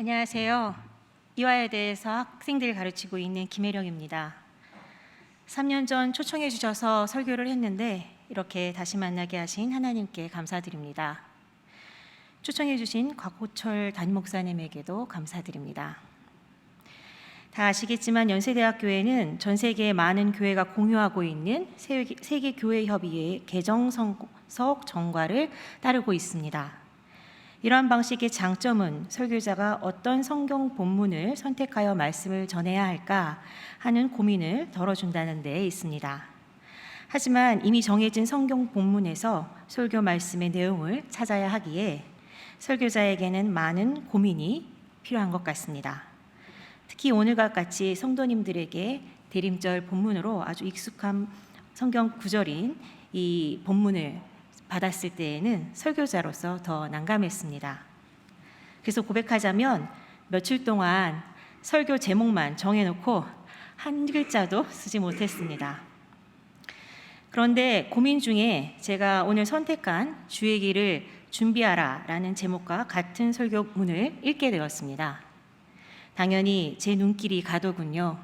안녕하세요. 이화에 대해서 학생들을 가르치고 있는 김혜령입니다. 3년 전 초청해 주셔서 설교를 했는데 이렇게 다시 만나게 하신 하나님께 감사드립니다. 초청해 주신 곽호철 담임목사님에게도 감사드립니다. 다 아시겠지만 연세대학교에는 전 세계의 많은 교회가 공유하고 있는 세계교회협의회의 개정석 정과를 따르고 있습니다. 이러한 방식의 장점은 설교자가 어떤 성경 본문을 선택하여 말씀을 전해야 할까 하는 고민을 덜어준다는 데 있습니다. 하지만 이미 정해진 성경 본문에서 설교 말씀의 내용을 찾아야 하기에 설교자에게는 많은 고민이 필요한 것 같습니다. 특히 오늘과 같이 성도님들에게 대림절 본문으로 아주 익숙한 성경 구절인 이 본문을 받았을 때에는 설교자로서 더 난감했습니다. 그래서 고백하자면 며칠 동안 설교 제목만 정해놓고 한 글자도 쓰지 못했습니다. 그런데 고민 중에 제가 오늘 선택한 주의 길을 준비하라 라는 제목과 같은 설교문을 읽게 되었습니다. 당연히 제 눈길이 가더군요.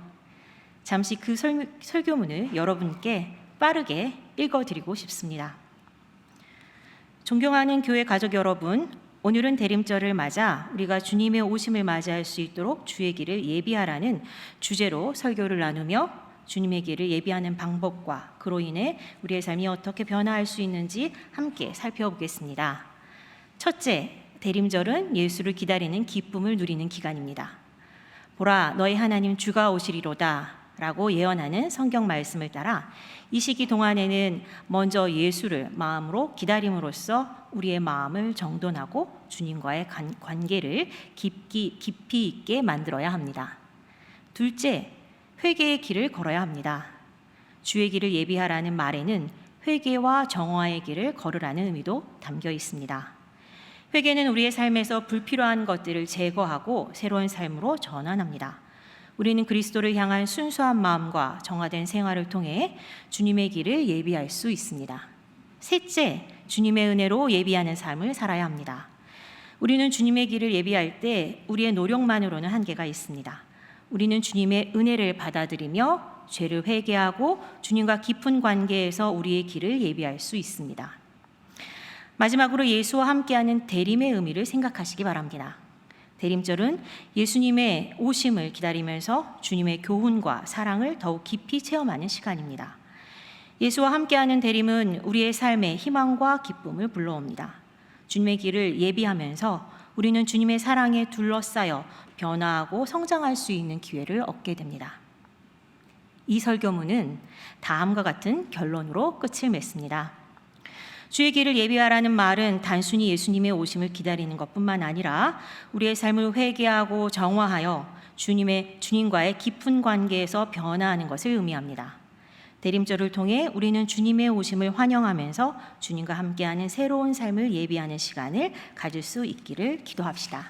잠시 그 설교문을 여러분께 빠르게 읽어드리고 싶습니다. 존경하는 교회 가족 여러분, 오늘은 대림절을 맞아 우리가 주님의 오심을 맞이할 수 있도록 주의 길을 예비하라는 주제로 설교를 나누며 주님의 길을 예비하는 방법과 그로 인해 우리의 삶이 어떻게 변화할 수 있는지 함께 살펴보겠습니다. 첫째, 대림절은 예수를 기다리는 기쁨을 누리는 기간입니다. 보라, 너희 하나님 주가 오시리로다 라고 예언하는 성경 말씀을 따라 이 시기 동안에는 먼저 예수를 마음으로 기다림으로써 우리의 마음을 정돈하고 주님과의 관계를 깊이 있게 만들어야 합니다. 둘째, 회개의 길을 걸어야 합니다. 주의 길을 예비하라는 말에는 회개와 정화의 길을 걸으라는 의미도 담겨 있습니다. 회개는 우리의 삶에서 불필요한 것들을 제거하고 새로운 삶으로 전환합니다. 우리는 그리스도를 향한 순수한 마음과 정화된 생활을 통해 주님의 길을 예비할 수 있습니다. 셋째, 주님의 은혜로 예비하는 삶을 살아야 합니다. 우리는 주님의 길을 예비할 때 우리의 노력만으로는 한계가 있습니다. 우리는 주님의 은혜를 받아들이며 죄를 회개하고 주님과 깊은 관계에서 우리의 길을 예비할 수 있습니다. 마지막으로 예수와 함께하는 대림의 의미를 생각하시기 바랍니다. 대림절은 예수님의 오심을 기다리면서 주님의 교훈과 사랑을 더욱 깊이 체험하는 시간입니다. 예수와 함께하는 대림은 우리의 삶에 희망과 기쁨을 불러옵니다. 주님의 길을 예비하면서 우리는 주님의 사랑에 둘러싸여 변화하고 성장할 수 있는 기회를 얻게 됩니다. 이 설교문은 다음과 같은 결론으로 끝을 맺습니다. 주의 길을 예비하라는 말은 단순히 예수님의 오심을 기다리는 것뿐만 아니라 우리의 삶을 회개하고 정화하여 주님과의 깊은 관계에서 변화하는 것을 의미합니다. 대림절을 통해 우리는 주님의 오심을 환영하면서 주님과 함께하는 새로운 삶을 예비하는 시간을 가질 수 있기를 기도합시다.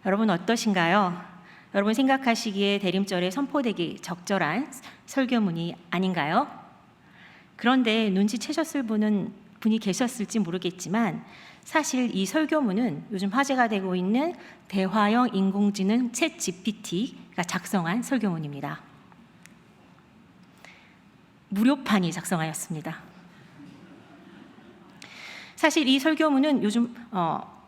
여러분 어떠신가요? 여러분 생각하시기에 대림절에 선포되기 적절한 설교문이 아닌가요? 그런데 눈치채셨을 분이 계셨을지 모르겠지만 사실 이 설교문은 요즘 화제가 되고 있는 대화형 인공지능 챗 GPT가 작성한 설교문입니다. 무료판이 작성하였습니다. 사실 이 설교문은 요즘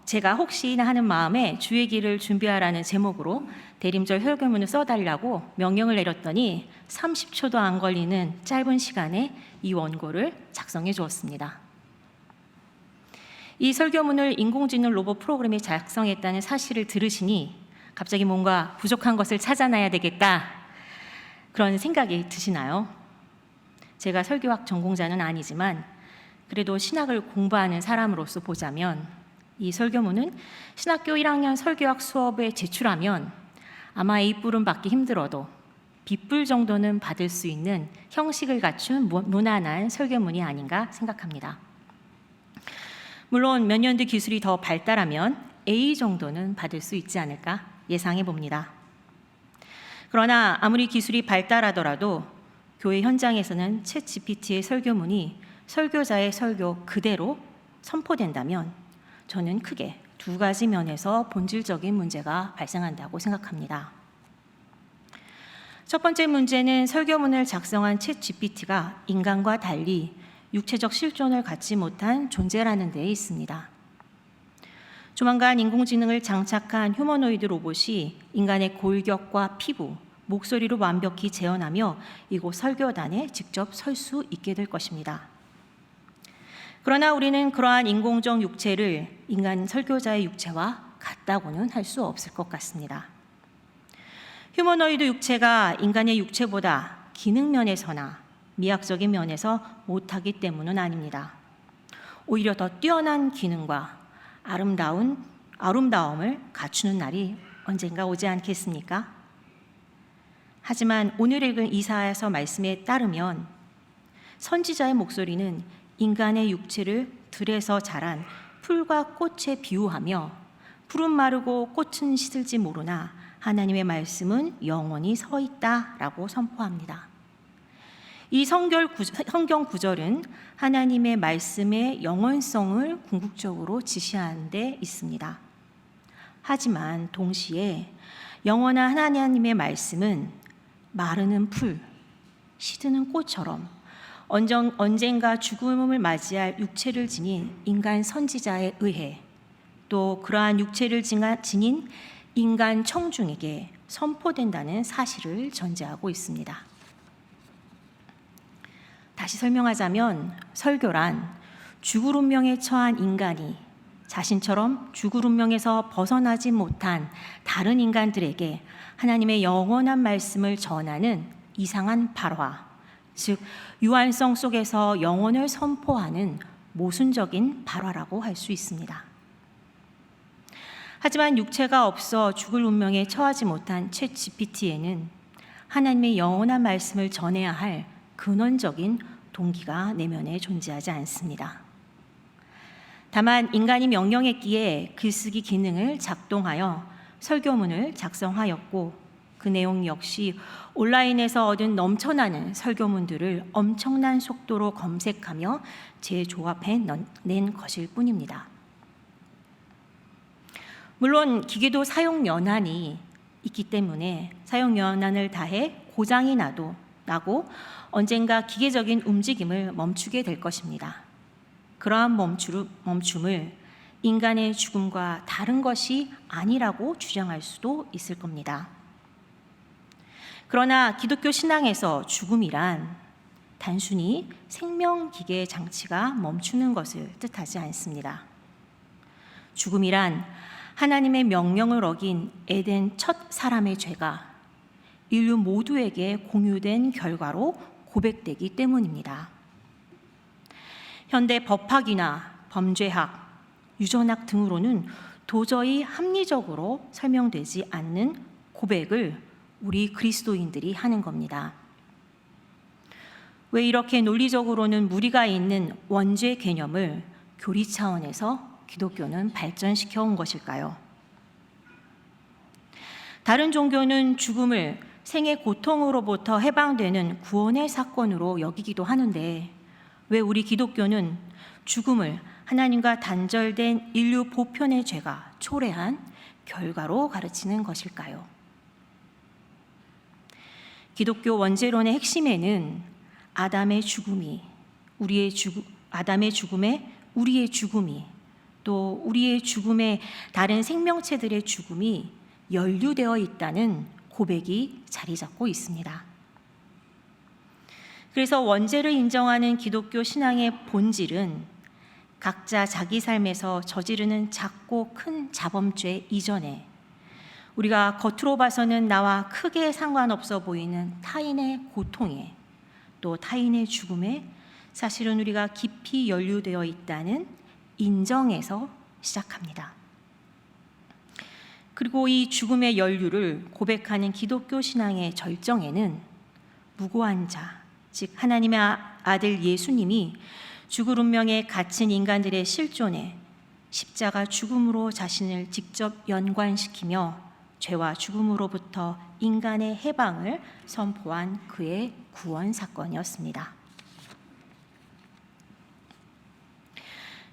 제가 혹시나 하는 마음에 주의 길을 준비하라는 제목으로 대림절 설교문을 써달라고 명령을 내렸더니 30초도 안 걸리는 짧은 시간에 이 원고를 작성해 주었습니다. 이 설교문을 인공지능 로봇 프로그램이 작성했다는 사실을 들으시니 갑자기 뭔가 부족한 것을 찾아놔야 되겠다 그런 생각이 드시나요? 제가 설교학 전공자는 아니지만 그래도 신학을 공부하는 사람으로서 보자면 이 설교문은 신학교 1학년 설교학 수업에 제출하면 아마 A뿔은 받기 힘들어도 B뿔 정도는 받을 수 있는 형식을 갖춘 무난한 설교문이 아닌가 생각합니다. 물론 몇 년 뒤 기술이 더 발달하면 A 정도는 받을 수 있지 않을까 예상해 봅니다. 그러나 아무리 기술이 발달하더라도 교회 현장에서는 챗 GPT의 설교문이 설교자의 설교 그대로 선포된다면 저는 크게 두 가지 면에서 본질적인 문제가 발생한다고 생각합니다. 첫 번째 문제는 설교문을 작성한 챗 GPT가 인간과 달리 육체적 실존을 갖지 못한 존재라는 데에 있습니다. 조만간 인공지능을 장착한 휴머노이드 로봇이 인간의 골격과 피부, 목소리로 완벽히 재현하며 이곳 설교단에 직접 설 수 있게 될 것입니다. 그러나 우리는 그러한 인공적 육체를 인간 설교자의 육체와 같다고는 할 수 없을 것 같습니다. 휴머노이드 육체가 인간의 육체보다 기능 면에서나 미학적인 면에서 못하기 때문은 아닙니다. 오히려 더 뛰어난 기능과 아름다움을 갖추는 날이 언젠가 오지 않겠습니까? 하지만 오늘 읽은 이사야서 말씀에 따르면 선지자의 목소리는 인간의 육체를 들에서 자란 풀과 꽃에 비유하며 풀은 마르고 꽃은 시들지 모르나 하나님의 말씀은 영원히 서 있다라고 선포합니다. 이 성경 구절은 하나님의 말씀의 영원성을 궁극적으로 지시하는 데 있습니다. 하지만 동시에 영원한 하나님의 말씀은 마르는 풀, 시드는 꽃처럼 언젠가 죽음을 맞이할 육체를 지닌 인간 선지자에 의해 또 그러한 육체를 지닌 인간 청중에게 선포된다는 사실을 전제하고 있습니다. 다시 설명하자면 설교란 죽을 운명에 처한 인간이 자신처럼 죽을 운명에서 벗어나지 못한 다른 인간들에게 하나님의 영원한 말씀을 전하는 이상한 발화, 즉 유한성 속에서 영혼을 선포하는 모순적인 발화라고 할 수 있습니다. 하지만 육체가 없어 죽을 운명에 처하지 못한 챗 GPT에는 하나님의 영원한 말씀을 전해야 할 근원적인 동기가 내면에 존재하지 않습니다. 다만 인간이 명령했기에 글쓰기 기능을 작동하여 설교문을 작성하였고 그 내용 역시 온라인에서 얻은 넘쳐나는 설교문들을 엄청난 속도로 검색하며 재조합해낸 것일 뿐입니다. 물론 기계도 사용 연한이 있기 때문에 사용 연한을 다해 고장이 나고 언젠가 기계적인 움직임을 멈추게 될 것입니다. 그러한 멈춤을 인간의 죽음과 다른 것이 아니라고 주장할 수도 있을 겁니다. 그러나 기독교 신앙에서 죽음이란 단순히 생명기계 장치가 멈추는 것을 뜻하지 않습니다. 죽음이란 하나님의 명령을 어긴 에덴 첫 사람의 죄가 인류 모두에게 공유된 결과로 고백되기 때문입니다. 현대 법학이나 범죄학, 유전학 등으로는 도저히 합리적으로 설명되지 않는 고백을 우리 그리스도인들이 하는 겁니다. 왜 이렇게 논리적으로는 무리가 있는 원죄 개념을 교리 차원에서 기독교는 발전시켜 온 것일까요? 다른 종교는 죽음을 생의 고통으로부터 해방되는 구원의 사건으로 여기기도 하는데 왜 우리 기독교는 죽음을 하나님과 단절된 인류 보편의 죄가 초래한 결과로 가르치는 것일까요? 기독교 원죄론의 핵심에는 아담의 죽음에 우리의 죽음이 또 우리의 죽음에 다른 생명체들의 죽음이 연루되어 있다는 고백이 자리 잡고 있습니다. 그래서 원죄를 인정하는 기독교 신앙의 본질은 각자 자기 삶에서 저지르는 작고 큰 자범죄 이전에 우리가 겉으로 봐서는 나와 크게 상관없어 보이는 타인의 고통에 또 타인의 죽음에 사실은 우리가 깊이 연루되어 있다는 인정에서 시작합니다. 그리고 이 죽음의 연루를 고백하는 기독교 신앙의 절정에는 무고한 자, 즉 하나님의 아들 예수님이 죽을 운명에 갇힌 인간들의 실존에 십자가 죽음으로 자신을 직접 연관시키며 죄와 죽음으로부터 인간의 해방을 선포한 그의 구원 사건이었습니다.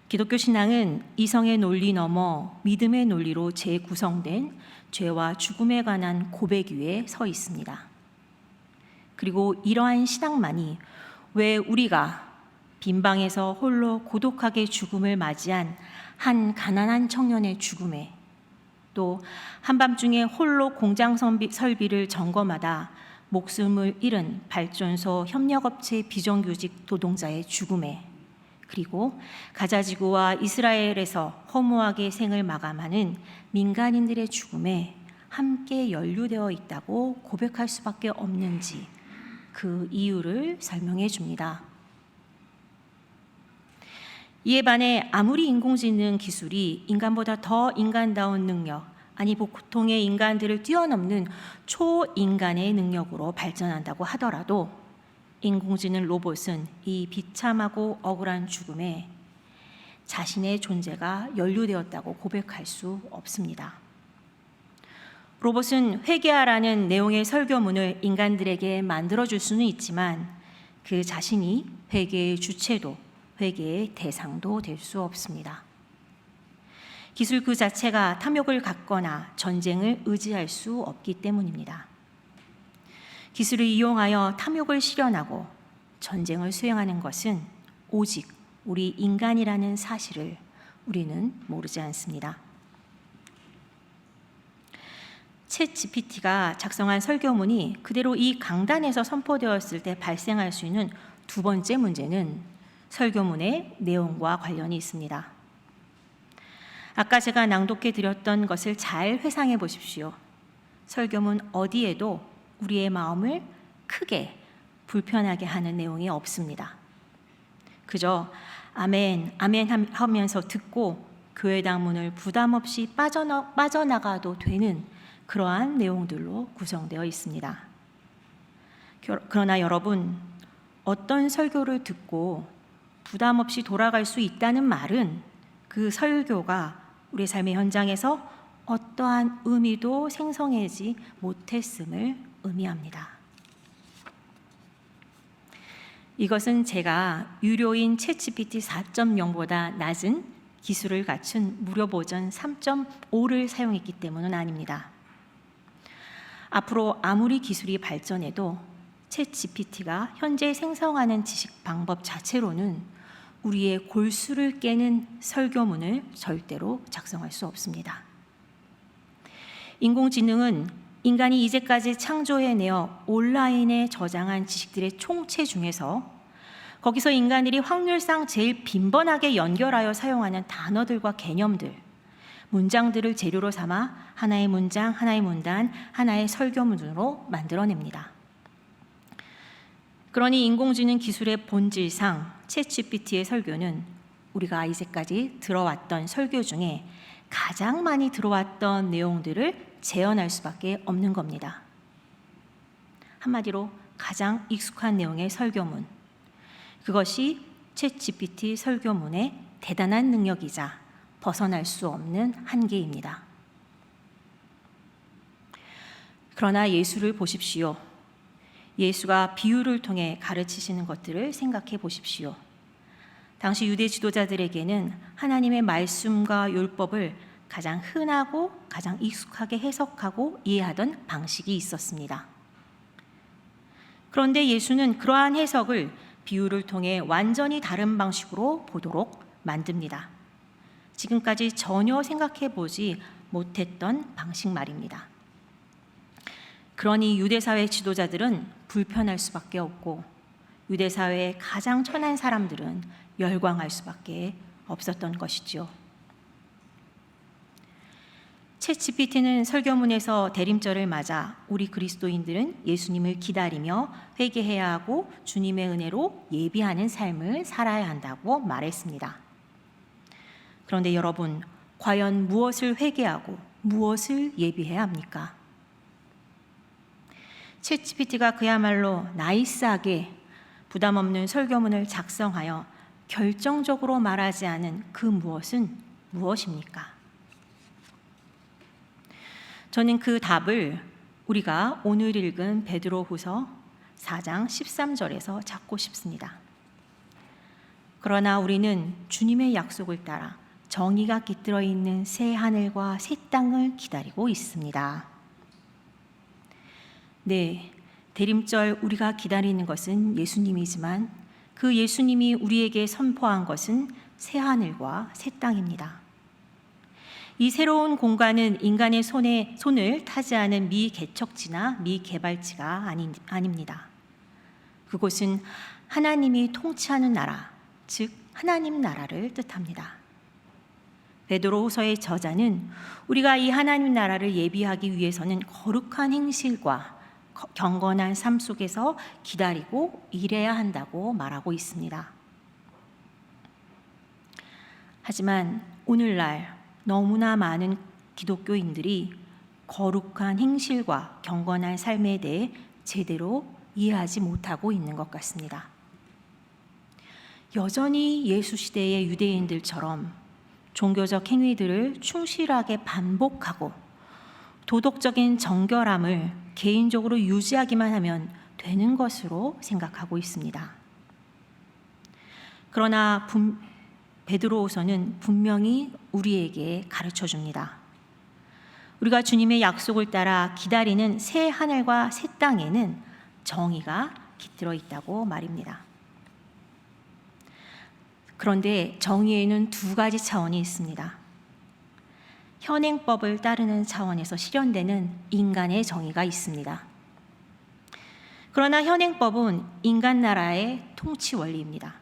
기독교 신앙은 이성의 논리 넘어 믿음의 논리로 재구성된 죄와 죽음에 관한 고백 위에 서 있습니다. 그리고 이러한 신앙만이 왜 우리가 빈방에서 홀로 고독하게 죽음을 맞이한 한 가난한 청년의 죽음에, 또 한밤중에 홀로 공장 설비를 점검하다 목숨을 잃은 발전소 협력업체 비정규직 노동자의 죽음에, 그리고 가자지구와 이스라엘에서 허무하게 생을 마감하는 민간인들의 죽음에 함께 연루되어 있다고 고백할 수밖에 없는지 그 이유를 설명해 줍니다. 이에 반해 아무리 인공지능 기술이 인간보다 더 인간다운 능력, 아니 보통의 인간들을 뛰어넘는 초인간의 능력으로 발전한다고 하더라도 인공지능 로봇은 이 비참하고 억울한 죽음에 자신의 존재가 연루되었다고 고백할 수 없습니다. 로봇은 회개하라는 내용의 설교문을 인간들에게 만들어줄 수는 있지만 그 자신이 회개의 주체도 회개의 대상도 될 수 없습니다. 기술 그 자체가 탐욕을 갖거나 전쟁을 의지할 수 없기 때문입니다. 기술을 이용하여 탐욕을 실현하고 전쟁을 수행하는 것은 오직 우리 인간이라는 사실을 우리는 모르지 않습니다. 챗 GPT가 작성한 설교문이 그대로 이 강단에서 선포되었을 때 발생할 수 있는 두 번째 문제는 설교문의 내용과 관련이 있습니다. 아까 제가 낭독해 드렸던 것을 잘 회상해 보십시오. 설교문 어디에도 우리의 마음을 크게 불편하게 하는 내용이 없습니다. 그저 아멘, 아멘 하면서 듣고 교회당 문을 부담 없이 빠져나가도 되는 그러한 내용들로 구성되어 있습니다. 그러나 여러분, 어떤 설교를 듣고 부담 없이 돌아갈 수 있다는 말은 그 설교가 우리 삶의 현장에서 어떠한 의미도 생성하지 못했음을 의미합니다. 이것은 제가 유료인 챗GPT 4.0보다 낮은 기술을 갖춘 무료 버전 3.5를 사용했기 때문은 아닙니다. 앞으로 아무리 기술이 발전해도 챗GPT가 현재 생성하는 지식 방법 자체로는 우리의 골수를 깨는 설교문을 절대로 작성할 수 없습니다. 인공지능은 인간이 이제까지 창조해내어 온라인에 저장한 지식들의 총체 중에서 거기서 인간들이 확률상 제일 빈번하게 연결하여 사용하는 단어들과 개념들, 문장들을 재료로 삼아 하나의 문장, 하나의 문단, 하나의 설교문으로 만들어냅니다. 그러니 인공지능 기술의 본질상 챗GPT의 설교는 우리가 이제까지 들어왔던 설교 중에 가장 많이 들어왔던 내용들을 재현할 수밖에 없는 겁니다. 한마디로 가장 익숙한 내용의 설교문, 그것이 챗GPT 설교문의 대단한 능력이자 벗어날 수 없는 한계입니다. 그러나 예수를 보십시오. 예수가 비유를 통해 가르치시는 것들을 생각해 보십시오. 당시 유대 지도자들에게는 하나님의 말씀과 율법을 가장 흔하고 가장 익숙하게 해석하고 이해하던 방식이 있었습니다. 그런데 예수는 그러한 해석을 비유를 통해 완전히 다른 방식으로 보도록 만듭니다. 지금까지 전혀 생각해 보지 못했던 방식 말입니다. 그러니 유대사회 지도자들은 불편할 수밖에 없고 유대사회의 가장 천한 사람들은 열광할 수밖에 없었던 것이죠. 챗GPT는 설교문에서 대림절을 맞아 우리 그리스도인들은 예수님을 기다리며 회개해야 하고 주님의 은혜로 예비하는 삶을 살아야 한다고 말했습니다. 그런데 여러분, 과연 무엇을 회개하고 무엇을 예비해야 합니까? 챗GPT가 그야말로 나이스하게 부담 없는 설교문을 작성하여 결정적으로 말하지 않은 그 무엇은 무엇입니까? 저는 그 답을 우리가 오늘 읽은 베드로후서 4장 13절에서 찾고 싶습니다. 그러나 우리는 주님의 약속을 따라 정의가 깃들어 있는 새 하늘과 새 땅을 기다리고 있습니다. 네, 대림절 우리가 기다리는 것은 예수님이지만 그 예수님이 우리에게 선포한 것은 새 하늘과 새 땅입니다. 이 새로운 공간은 인간의 손을 타지 않은 미개척지나 미개발지가 아닙니다. 그곳은 하나님이 통치하는 나라, 즉 하나님 나라를 뜻합니다. 베드로후서의 저자는 우리가 이 하나님 나라를 예비하기 위해서는 거룩한 행실과 경건한 삶 속에서 기다리고 일해야 한다고 말하고 있습니다. 하지만 오늘날 너무나 많은 기독교인들이 거룩한 행실과 경건한 삶에 대해 제대로 이해하지 못하고 있는 것 같습니다. 여전히 예수 시대의 유대인들처럼 종교적 행위들을 충실하게 반복하고 도덕적인 정결함을 개인적으로 유지하기만 하면 되는 것으로 생각하고 있습니다. 그러나 베드로후서는 분명히 우리에게 가르쳐 줍니다. 우리가 주님의 약속을 따라 기다리는 새 하늘과 새 땅에는 정의가 깃들어 있다고 말입니다. 그런데 정의에는 두 가지 차원이 있습니다. 현행법을 따르는 차원에서 실현되는 인간의 정의가 있습니다. 그러나 현행법은 인간 나라의 통치 원리입니다.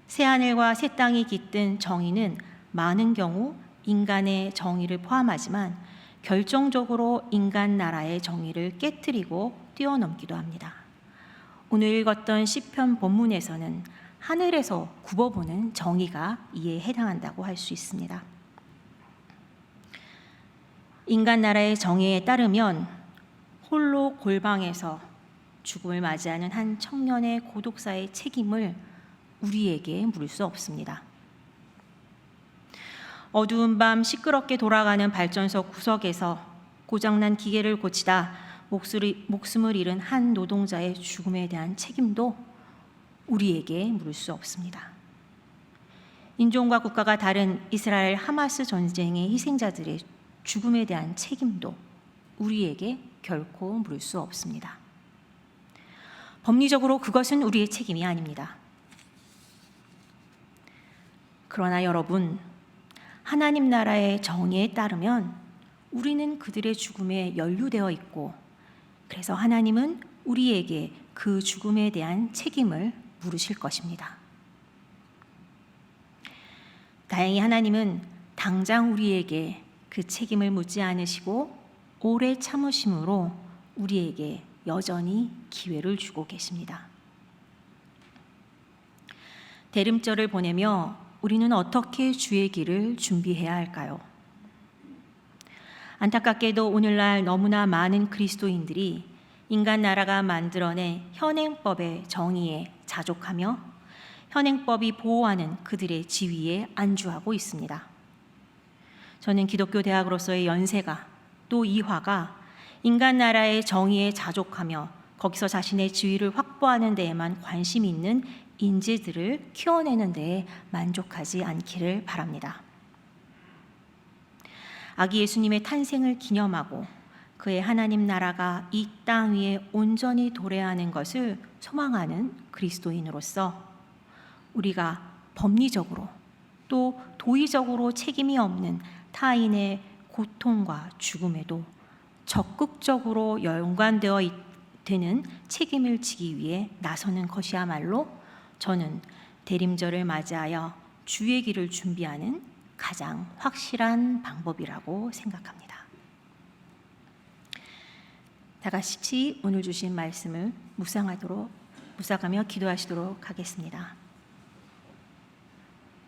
새하늘과 새 땅이 깃든 정의는 많은 경우 인간의 정의를 포함하지만 결정적으로 인간 나라의 정의를 깨트리고 뛰어넘기도 합니다. 오늘 읽었던 시편 본문에서는 하늘에서 굽어보는 정의가 이에 해당한다고 할 수 있습니다. 인간 나라의 정의에 따르면 홀로 골방에서 죽음을 맞이하는 한 청년의 고독사의 책임을 우리에게 물을 수 없습니다. 어두운 밤 시끄럽게 돌아가는 발전소 구석에서 고장난 기계를 고치다 목숨을 잃은 한 노동자의 죽음에 대한 책임도 우리에게 물을 수 없습니다. 인종과 국가가 다른 이스라엘 하마스 전쟁의 희생자들의 죽음에 대한 책임도 우리에게 결코 물을 수 없습니다. 법리적으로 그것은 우리의 책임이 아닙니다. 그러나 여러분, 하나님 나라의 정의에 따르면 우리는 그들의 죽음에 연루되어 있고, 그래서 하나님은 우리에게 그 죽음에 대한 책임을 물으실 것입니다. 다행히 하나님은 당장 우리에게 그 책임을 묻지 않으시고 오래 참으심으로 우리에게 여전히 기회를 주고 계십니다. 대림절을 보내며 우리는 어떻게 주의 길을 준비해야 할까요? 안타깝게도 오늘날 너무나 많은 그리스도인들이 인간 나라가 만들어낸 현행법의 정의에 자족하며 현행법이 보호하는 그들의 지위에 안주하고 있습니다. 저는 기독교 대학으로서의 연세가 또 이화가 인간 나라의 정의에 자족하며 거기서 자신의 지위를 확보하는 데에만 관심이 있는 인재들을 키워내는 데에 만족하지 않기를 바랍니다. 아기 예수님의 탄생을 기념하고 그의 하나님 나라가 이 땅 위에 온전히 도래하는 것을 소망하는 그리스도인으로서 우리가 법리적으로 또 도의적으로 책임이 없는 타인의 고통과 죽음에도 적극적으로 연관되어 되는 책임을 지기 위해 나서는 것이야말로 저는 대림절을 맞이하여 주의 길을 준비하는 가장 확실한 방법이라고 생각합니다. 다 같이 오늘 주신 말씀을 묵상하며 기도하시도록 하겠습니다.